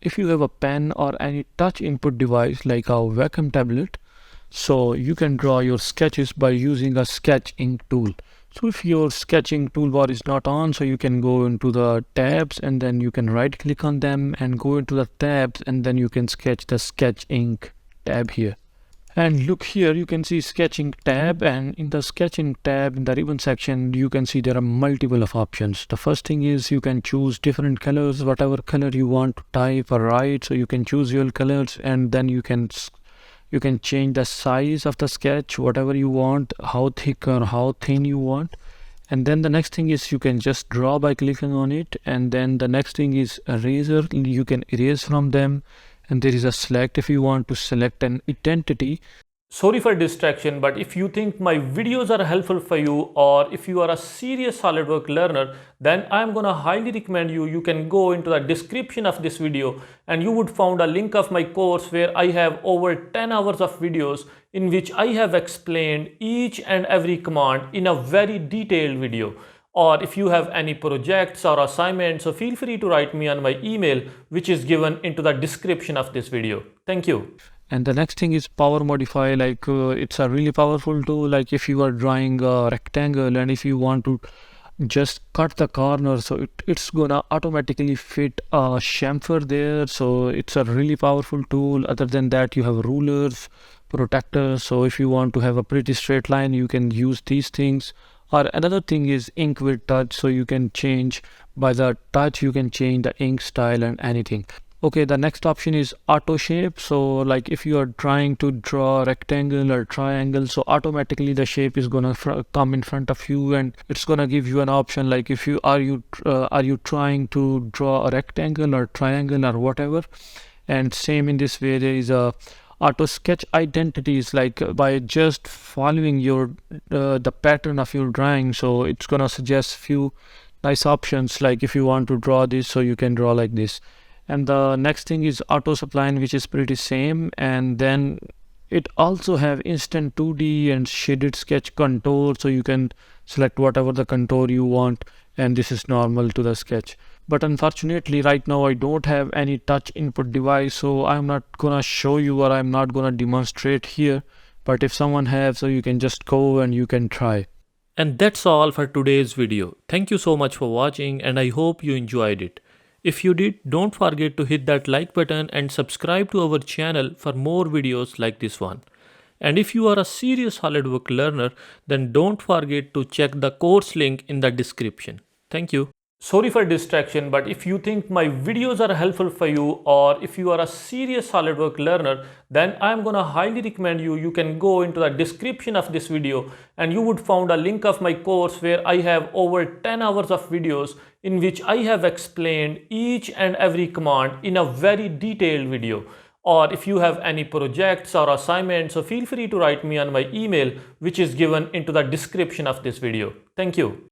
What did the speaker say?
if you have a pen or any touch input device like a Wacom tablet, so you can draw your sketches by using a sketch ink tool. So if your sketching toolbar is not on, so you can go into the tabs and then you can right click on them and go into the tabs, and then you can sketch the sketch ink tab here. And look here, you can see sketching tab, and in the sketching tab in the ribbon section you can see there are multiple of options. The first thing is you can choose different colors, whatever color you want to type or write, so you can choose your colors, and then you can change the size of the sketch whatever you want, how thick or how thin you want. And then the next thing is you can just draw by clicking on it, and then the next thing is eraser, you can erase from them. And there is a select if you want to select an identity. Sorry for distraction, but if you think my videos are helpful for you, or if you are a serious SolidWorks learner, then I'm gonna highly recommend you can go into the description of this video and you would find a link of my course where I have over 10 hours of videos in which I have explained each and every command in a very detailed video. Or if you have any projects or assignments, so feel free to write me on my email, which is given into the description of this video. Thank you. And the next thing is power modify. It's a really powerful tool. Like if you are drawing a rectangle and if you want to just cut the corner, so it's gonna automatically fit a chamfer there. So it's a really powerful tool. Other than that, you have rulers, protectors. So if you want to have a pretty straight line, you can use these things. Or another thing is ink with touch, so you can change by the touch, you can change the ink style and anything. Okay, the next option is auto shape. So like if you are trying to draw a rectangle or triangle, so automatically the shape is gonna come in front of you, and it's gonna give you an option like if you are you trying to draw a rectangle or triangle or whatever. And same in this way, there is a auto sketch identities, like by just following your the pattern of your drawing, so it's gonna suggest few nice options, like if you want to draw this, so you can draw like this. And the next thing is auto spline, which is pretty same. And then it also have instant 2D and shaded sketch contour, so you can select whatever the contour you want, and this is normal to the sketch. But unfortunately right now I don't have any touch input device, so I'm not gonna show you or I'm not gonna demonstrate here. But if someone has, so you can just go and you can try. And that's all for today's video. Thank you so much for watching, and I hope you enjoyed it. If you did, don't forget to hit that like button and subscribe to our channel for more videos like this one. And if you are a serious SolidWorks learner, then don't forget to check the course link in the description. Thank you. Sorry for distraction, but if you think my videos are helpful for you, or if you are a serious SolidWorks learner, then I'm gonna highly recommend you can go into the description of this video and you would find a link of my course where I have over 10 hours of videos in which I have explained each and every command in a very detailed video. Or if you have any projects or assignments, so feel free to write me on my email, which is given into the description of this video. Thank you.